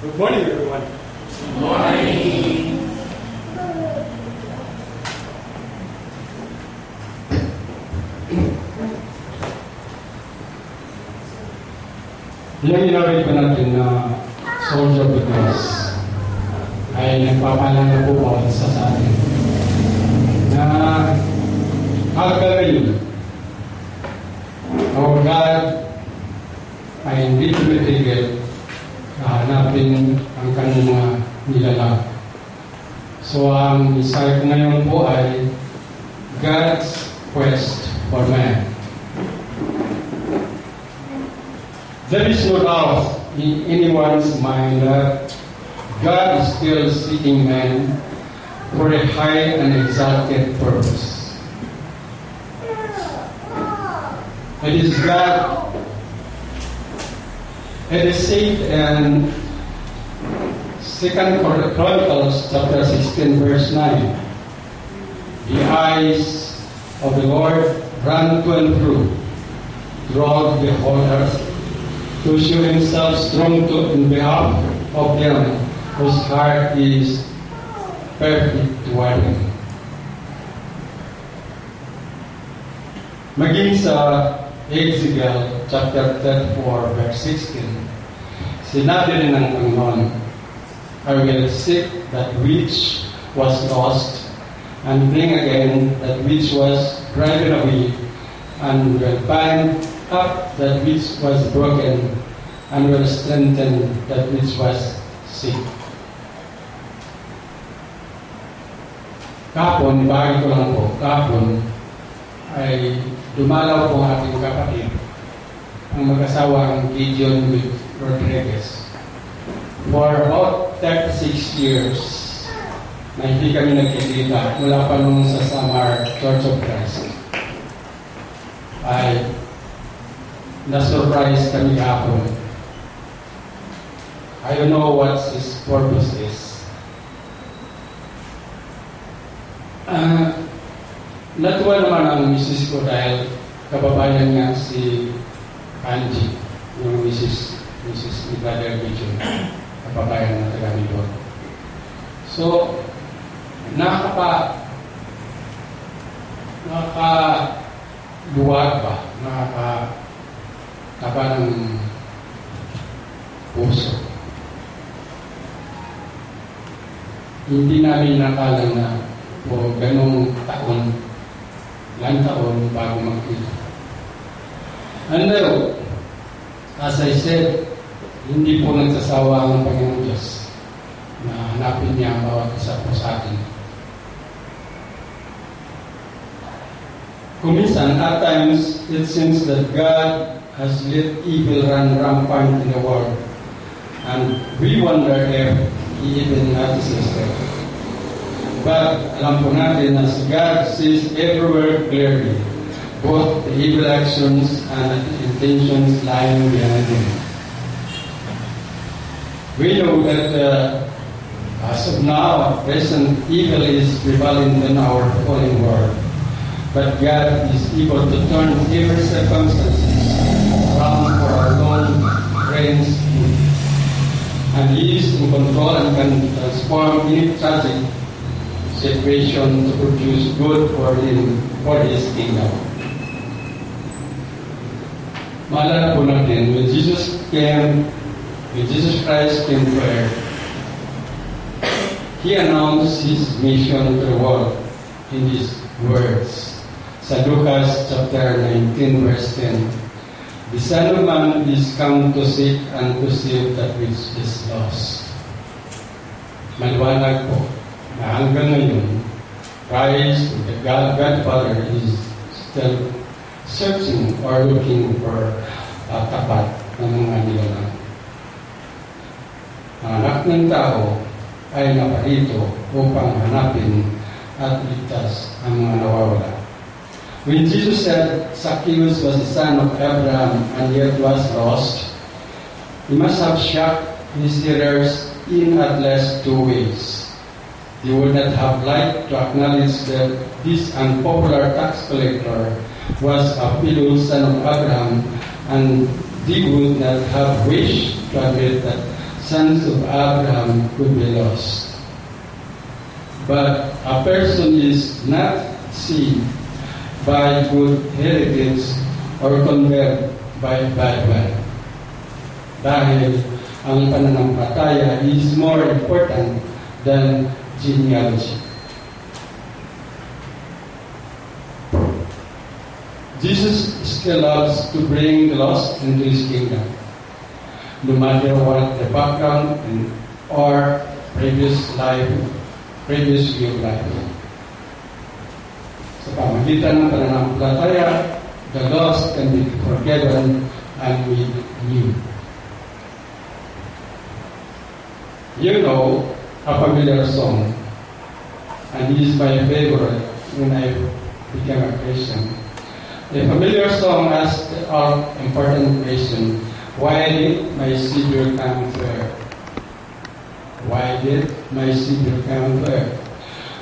Good morning, everyone. Good morning. Ilang inawit pa natin na Soldier of the Cross ay nagpapalala po bawat isa sa atin na hanggang ngayon our God ay hindi tumitigil hanapin ang kanyang mga nilalang. So ang isay ko ngayon po ay God's quest for man. There is no doubt in anyone's mind that God is still seeking man for a high and exalted purpose. It is God, it is said in 2 Chronicles chapter 16 verse 9, the eyes of the Lord run to and fro throughout the whole earth, to show himself strong in behalf of them whose heart is perfect toward him. Maging sa Ezekiel chapter 34 verse 16, sinabi rin ng Panginoon, I will seek that which was lost and bring again that which was driven away, and will bind up that which was broken, and will strengthen that which was sick. Kahapon, ibagi ko lang po, kahapon ay dumalaw po ating kapatid, ang mag-asawang Gideon Rodriguez. For about 36 years na hindi kami nagkikita mula pa nung sa Samar Church of Christ, ay na-surprise kami kahapon. I don't know what his purpose is. Natuwa naman ang misis ko dahil kababayan niya si Angie, yung misis ni Brother Bijon, kababayan na taga doon. So, nakakaluwag ba? Nakakataba ng puso. Hindi namin nakala na po ganong taon, ilang taon bago magkita. And as I said, hindi po nagsasawa ang Panginoon Diyos na hanapin niya ang bawat isa po sa atin. Kuminsan, at times, it seems that God has let evil run rampant in the world, and we wonder if He even notices it. But alam po natin na si God sees everywhere clearly, both the evil actions and the intentions lying behind them. We know that as of now, present evil is prevalent in our fallen world. But God is able to turn every circumstance around for our own reigns, and He is in control and can transform any tragic situation to produce good for His kingdom. Maalala po natin, when Jesus Christ came to earth, He announced His mission to the world in these words. Sa Lucas chapter 19 verse 10, the Son of Man is come to seek and to save that which is lost. Maliwanag po na hanggang ngayon, Christ, the Godfather, is still searching or looking for tapat ng mga nilalang. Ang anak ng tao ay naparito upang hanapin at ligtas ang mga nawawala. When Jesus said Zacchaeus was the son of Abraham and yet was lost, He must have shocked His hearers in at least two ways. They would not have liked to acknowledge that this unpopular tax collector was a fellow son of Abraham, and they would not have wished to admit that sons of Abraham could be lost. But a person is not saved by good heritage or convert by bad one. Dahil ang pananampalataya is more important than genealogy. Jesus still loves to bring the lost into His kingdom, no matter what the background or previous view of life. Sa pamagitan ng pananampalataya, the lost can be forgiven and made new. You know a familiar song, and it is my favorite when I became a Christian. The familiar song asks the important question, why did my Savior come there? Why did my Savior come there?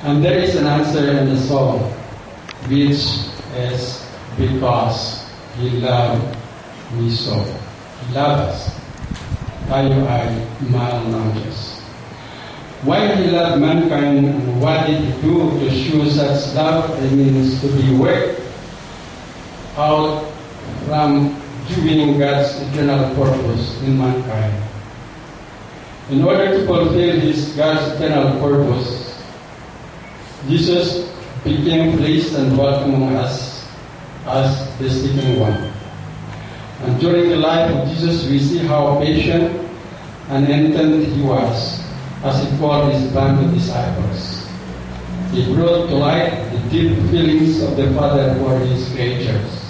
And there is an answer in the song, which is because He loved me so. He loved us. Tayo ay mahal ng Diyos. Why He loved mankind and what did He do to show such love? It means to be worked out from doing God's eternal purpose in mankind. In order to fulfill God's eternal purpose, Jesus became flesh and dwelt among us as the sleeping one. And during the life of Jesus, we see how patient and intent He was as He called His band of disciples. He brought to light the deep feelings of the Father for His creatures.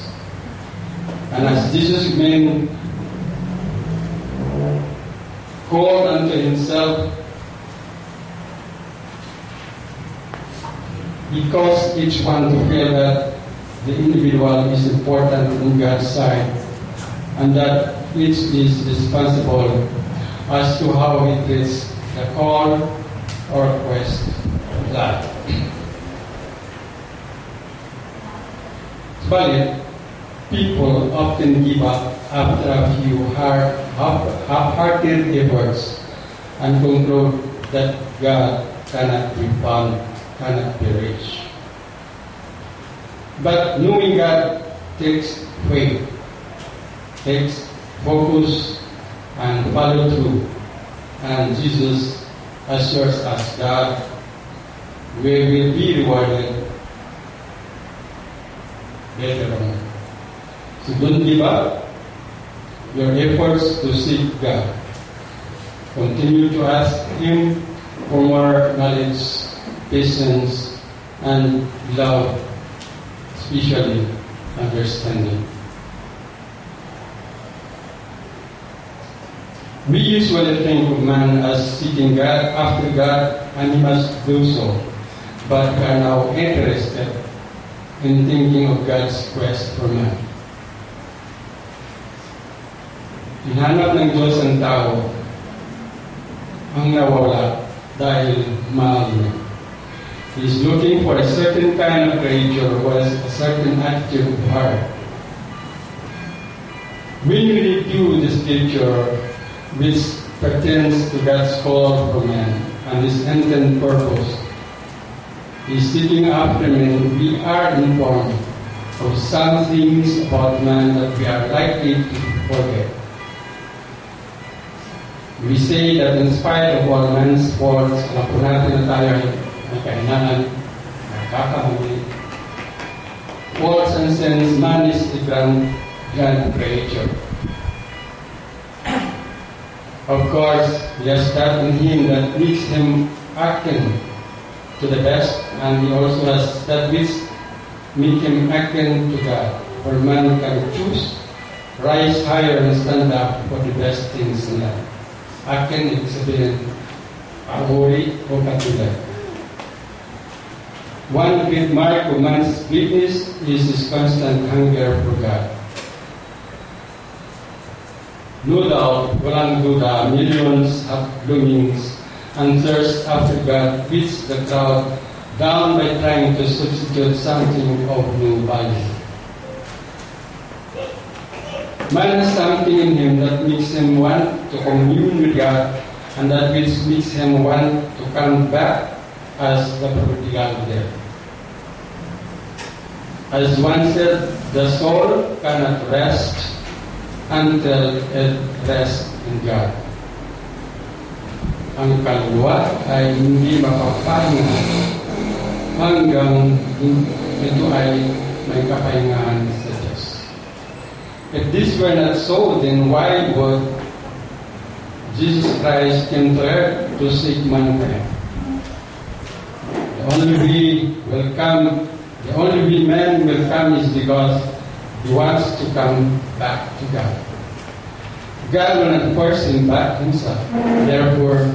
And as Jesus remained called unto Himself, He caused each one to feel that the individual is important in God's sight and that each is responsible as to how he treats the call or quest of life. But people often give up after a few half-hearted efforts and conclude that God cannot be found, cannot be reached. But knowing God takes faith, takes focus and follow through. And Jesus assures us that we will be rewarded later on. So don't give up your efforts to seek God. Continue to ask Him for more knowledge, patience, and love, especially understanding. We usually think of man as seeking God after God, and he must do so. But we are now interested in thinking of God's quest for man. Hinanap ng Diyos ang tao ang nawala dahil mahal niya. He is looking for a certain kind of creature who has a certain attitude of heart. When we review the scripture which pertains to God's call for man and His intended purpose, He is seeking after men, we are informed of some things about man that we are likely to forget. We say that in spite of all man's faults, alam po natin na tayo ay kahinaan, nakakamali. Faults and sins, man is the grand creature. Of course, he has that in him that makes him acting to the best, and he also has that which makes him acting to God. For man can choose, rise higher and stand up for the best things in life. Akin ibig sabihin, ahuri o katulad. One great mark of man's greatness is his constant hunger for God. No doubt, walang duda, millions have longings and thirst after God beats the crowd down by trying to substitute something of no value. Man has something in him that makes him want to commune with God and that which makes him want to come back as the prodigal did. As one said, the soul cannot rest until it rests in God. Ang kaluluwa ay hindi mapapahinga hanggang ito ay may kapahingahan sa Diyos. If this were not so, then why would Jesus Christ came to earth to seek mankind? The only way man will come is because he wants to come back to God. God will not force him back himself. Therefore,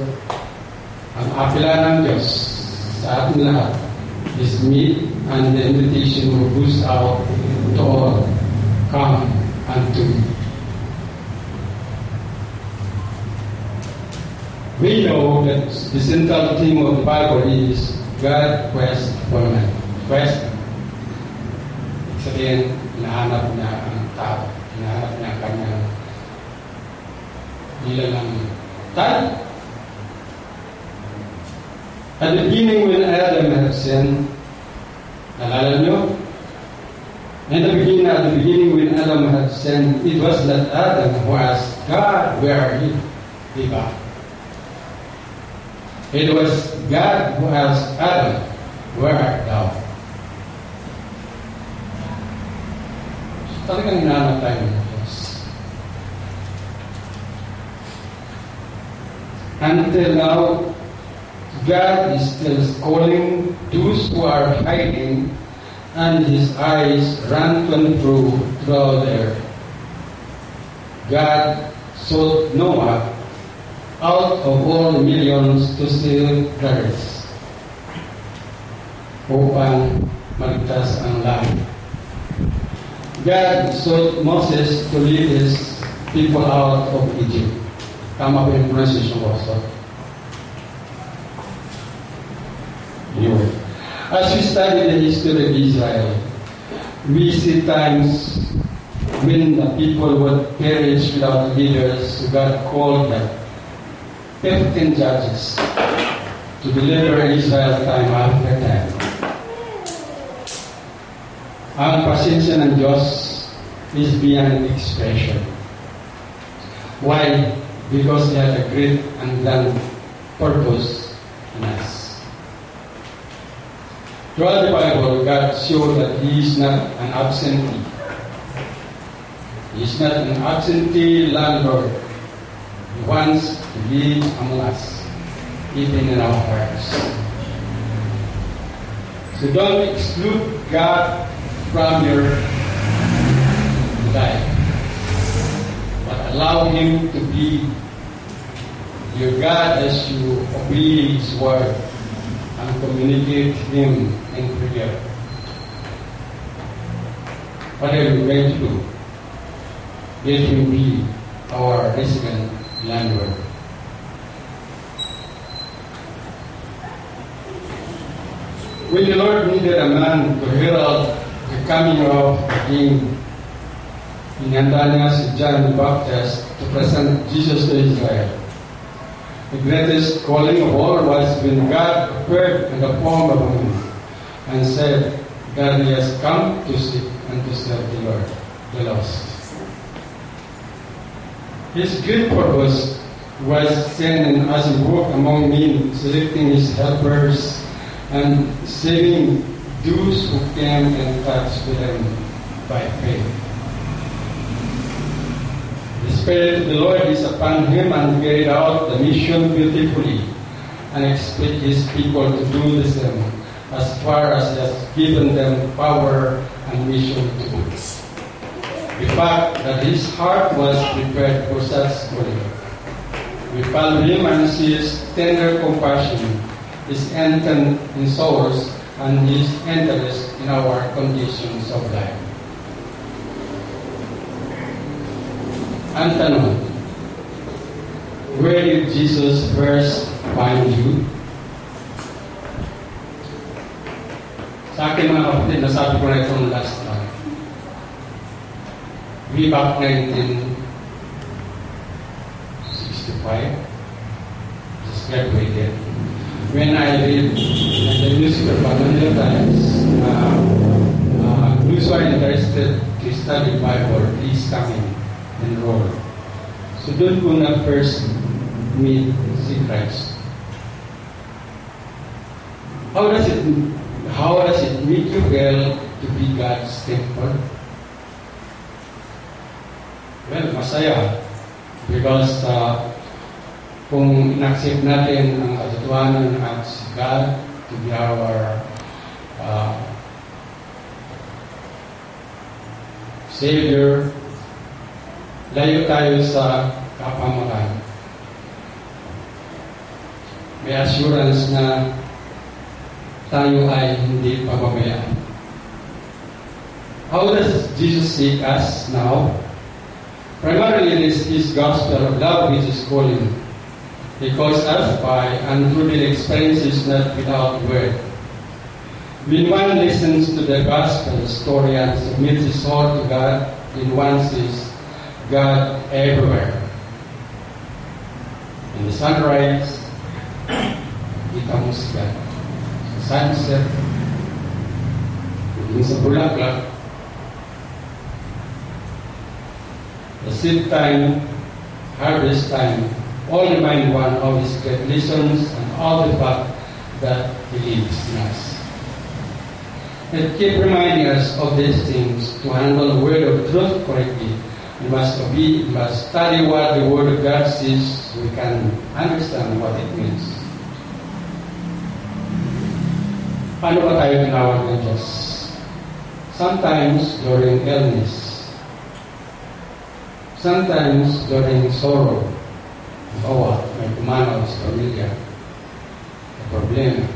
ang apela ng Diyos sa ating lahat is meet and the invitation will goes out to all, come unto me. We know that the central theme of the Bible is God quest for man. Quest. Sabihin, hinahanap niya ang tao. Hinahanap niya ang kanyang nilalang tayo. At the beginning when Adam had sinned, nalala nyo? At the beginning when Adam had sinned, it was not Adam who asked, God, where are you? Diba? It was God who asked Adam, where art thou? So, talagang hinahanap tayo ng Diyos. Until now, God is still calling those who are hiding, and His eyes run to and fro throughout the earth. God sought Noah out of all the millions to seal the earth upang maligtas ang langit. God sought Moses to lead His people out of Egypt. Tama po yung pronunciation ko. Anyway, as we study the history of Israel, we see times when the people would perish without leaders. God called them 15 judges to deliver Israel time after time. Ang pasensya ng Diyos is beyond expression. Why? Because He had a great and grand purpose in us. Throughout the Bible, God showed that He is not an absentee. He is not an absentee landlord. He wants to live among us, even in our hearts. So don't exclude God from your life, but allow Him to be your God as you obey His word and communicate Him in prayer. Whatever we're going to do, let Him be our resident landlord. When the Lord needed a man to herald the coming of the King, inihanda niya si John the Baptist to present Jesus to Israel. The greatest calling of all was when God appeared in the form of a man and said that He has come to seek and to serve the Lord, the lost. His great purpose was sending as He walked among men, selecting His helpers and saving those who came in touch with Him by faith. The Spirit of the Lord is upon Him and carried out the mission beautifully and expect His people to do the same as far as He has given them power and mission to do. The fact that His heart was prepared for such calling. We follow Him and see His tender compassion, His intent in souls, and His interest in our conditions of life. Ang tanong, where did Jesus first find you? Sa akin mga kapatid, nasabi ko na itong last time. Way back 1965, graduated. When I read the newspaper, Manila Times, those who are interested to study Bible, please come in, enroll. So doon ko na first meet si Christ. How does it make you feel to be God's temple? Well, masaya. Because kung in-accept natin ang katotohanan at si God to be our Savior, layo tayo sa kapamakan. May assurance na tayo ay hindi pababayaan. How does Jesus seek us now? Primarily, it is His gospel of love which is calling. He calls us by unrooted experiences, not without word. When one listens to the gospel story and submits his soul to God, then one sees God everywhere. In the sunrise, kita mo si God. Sa sunset, sa bulaklak, the seed time, harvest time, all remind one of His great lessons and all the fact that He lives in us. And keep reminding us of these things to handle the word of truth correctly. We must study what the Word of God says so we can understand what it means. Paano ba tayo tinawag ng Diyos? Sometimes during illness. Sometimes during sorrow, may pumanaw sa pamilya, may problema.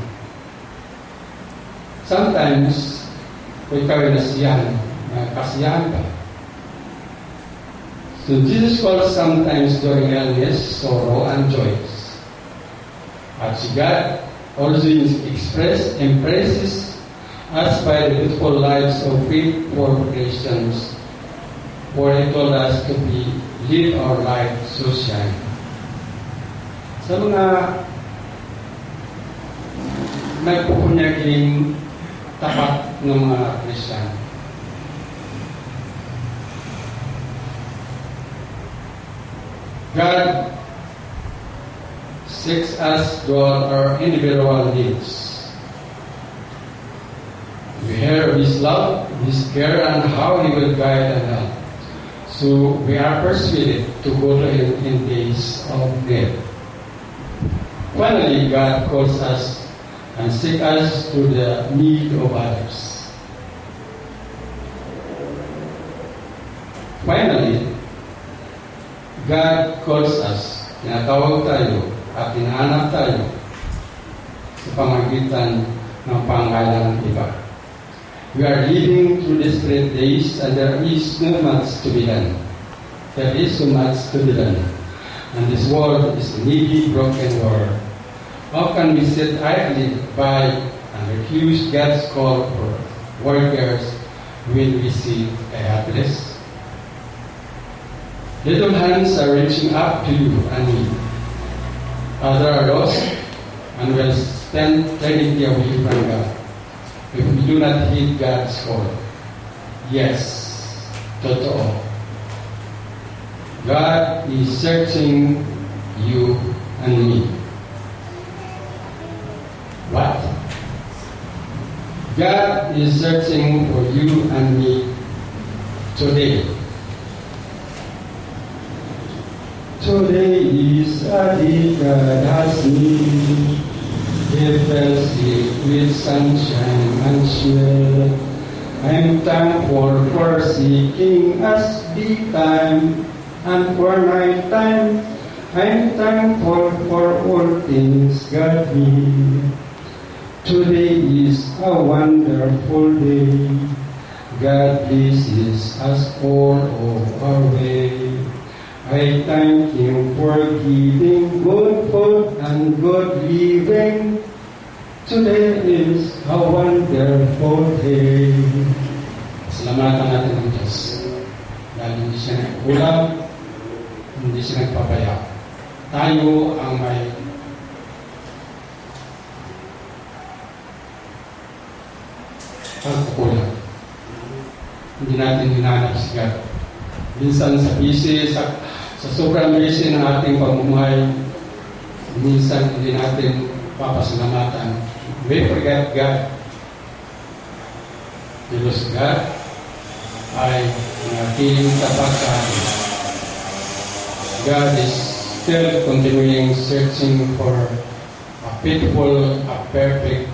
Sometimes, kung ikaw ay nasiyahan, kasiyahan ka. So Jesus calls sometimes during illness, sorrow, and joys. At si God also impresses us by the beautiful lives of faithful Christians. For He told us to live our life so shine. Sa mga nagpupunyaging tapat ng mga Christian, God seeks us to all our individual needs. We hear of His love, His care, and how He will guide and help. So we are persuaded to go to Him in days of need. Finally, God calls us and seeks us to the need of others. Finally, God calls us, tinatawag tayo at tinahanap tayo sa pamagitan ng pangalan ng iba. We are living through desperate days and there is so much to be done. There is so much to be done. And this world is a needy, broken world. How can we sit idly by and refuse God's call for workers when we see a helpless? Little hands are reaching up to you and me. Others are lost and will spend eternity away from God if we do not heed God's call. Yes, totoo. God is searching you and me. What? God is searching for you and me today. Today is a day God has made. He fills it with sunshine and sweat. I'm thankful for seeking us daytime and for night time. I'm thankful for all things God made. Today is a wonderful day. God blesses us all of our way. I thank Him for giving good food and good living. Today is a wonderful day. Salamatan natin ang Diyos. Dahil hindi siya nagkulang, hindi siya nagpapaya. Tayo ang may pagkukulang. Hindi natin hinanap si God. Minsan sa busy, sa sobrang busy ng ating pamumuhay, minsan hindi natin papasalamatan. We forget God. Because God ay naging tapat sa atin. God is still continuing searching for a faithful, a perfect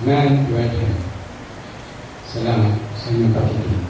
man to help him. Salamat sa inyong pakikinig.